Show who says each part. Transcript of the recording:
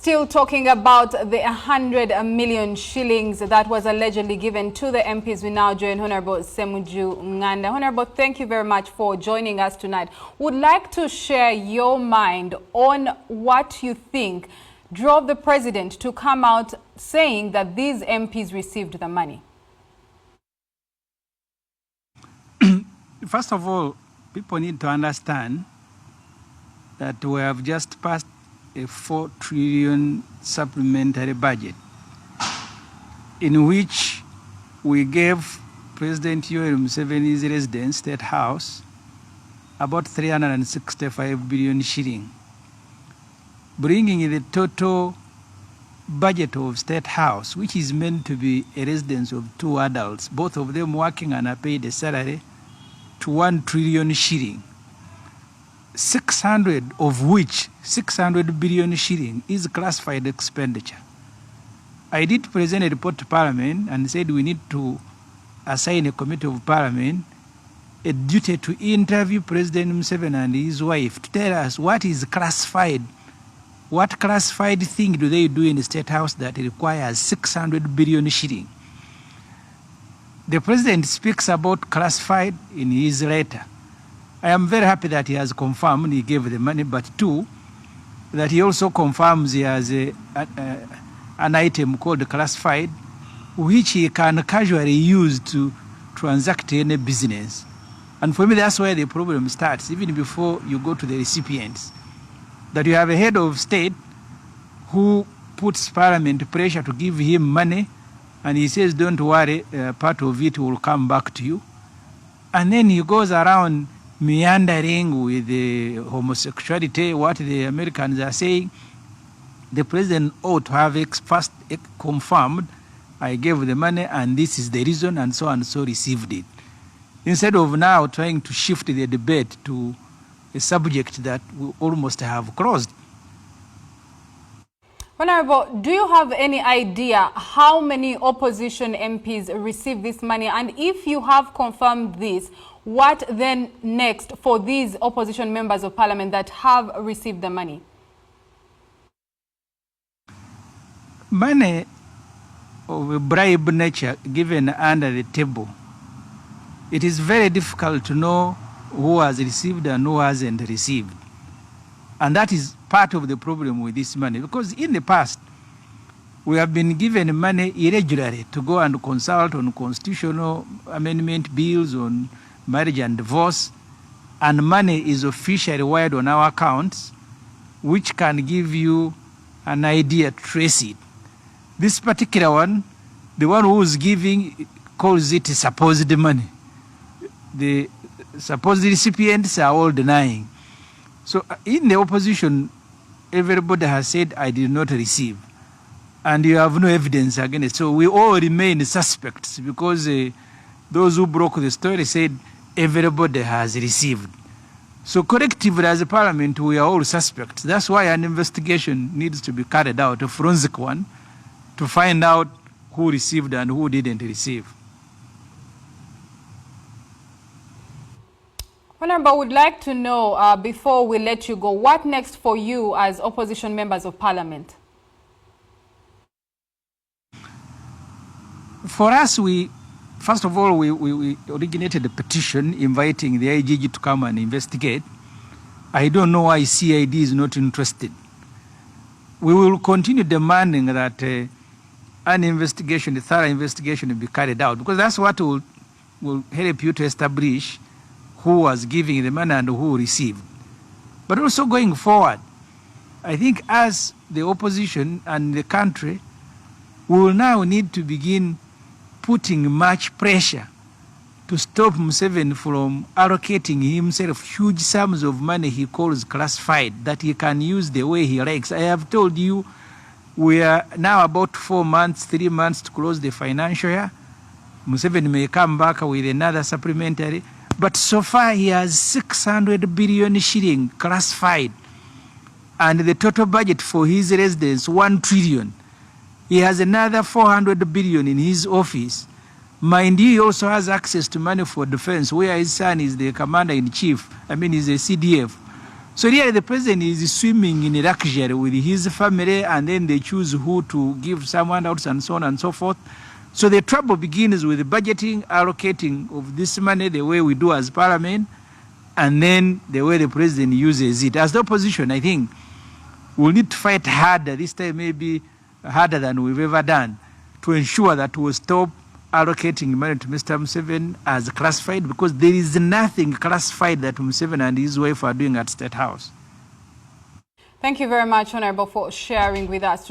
Speaker 1: Still talking about the 100 million shillings that was allegedly given to the MPs, we now join Honorable Semuju Nganda. Honorable, thank you very much for joining us tonight. Would like to share your mind on what you think drove the president to come out saying that these MPs received the money.
Speaker 2: First of all, people need to understand that we have just passed a 4 trillion supplementary budget in which we gave President Museveni's residence, State House, about 365 billion shilling, bringing the total budget of State House, which is meant to be a residence of 2 adults, both of them working and are paid a salary, to 1 trillion shilling. 600 of which 600 billion shilling is classified expenditure. I did present a report to Parliament and said we need to assign a committee of Parliament a duty to interview President Museveni and his wife to tell us what is classified, what classified thing do they do in the State House that requires 600 billion shilling. The President speaks about classified in his letter. I am very happy that he has confirmed he gave the money, but 2, that he also confirms he has an item called classified, which he can casually use to transact any business. And for me, that's where the problem starts, even before you go to the recipients. That you have a head of state who puts Parliament pressure to give him money, and he says, don't worry, part of it will come back to you. And then he goes around meandering with the homosexuality, what the Americans are saying. The president ought to have first confirmed, I gave the money and this is the reason, and so received it. Instead of now trying to shift the debate to a subject that we almost have closed.
Speaker 1: Honorable, do you have any idea how many opposition MPs received this money? And if you have confirmed this, what then next for these opposition members of parliament that have received the money?
Speaker 2: Money of a bribe nature given under the table, it is very difficult to know who has received and who hasn't received. And that is part of the problem with this money, because in the past, we have been given money irregularly to go and consult on constitutional amendment bills, on marriage and divorce, and money is officially wired on our accounts, which can give you an idea to trace it. This particular one, the one who is giving calls it supposed money. The supposed recipients are all denying. So in the opposition, everybody has said, I did not receive. And you have no evidence against it. So we all remain suspects because those who broke the story said everybody has received. So collectively as a parliament, we are all suspects. That's why an investigation needs to be carried out, a forensic one, to find out who received and who didn't receive.
Speaker 1: Honorable, would like to know, before we let you go, what next for you as opposition members of parliament?
Speaker 2: For us, first of all, we originated a petition inviting the IGG to come and investigate. I don't know why CID is not interested. We will continue demanding that an investigation, a thorough investigation, will be carried out, because that's what will help you to establish who was giving the money and who received. But also going forward, I think as the opposition and the country, we will now need to begin putting much pressure to stop Museveni from allocating himself huge sums of money he calls classified that he can use the way he likes. I have told you we are now about 4 months, 3 months to close the financial year. Museveni may come back with another supplementary. But so far he has 600 billion shilling classified, and the total budget for his residence 1 trillion. He has another 400 billion in his office. Mind you, he also has access to money for defense, where his son is the commander-in-chief. I mean, he's a CDF. So really the president is swimming in luxury with his family, and then they choose who to give someone else and so on and so forth. So the trouble begins with the budgeting, allocating of this money the way we do as parliament, and then the way the president uses it. As the opposition, I think we'll need to fight harder this time, maybe harder than we've ever done, to ensure that we'll stop allocating money to Mr. Museveni as classified, because there is nothing classified that Museveni and his wife are doing at State House.
Speaker 1: Thank you very much, Honorable, for sharing with us tonight.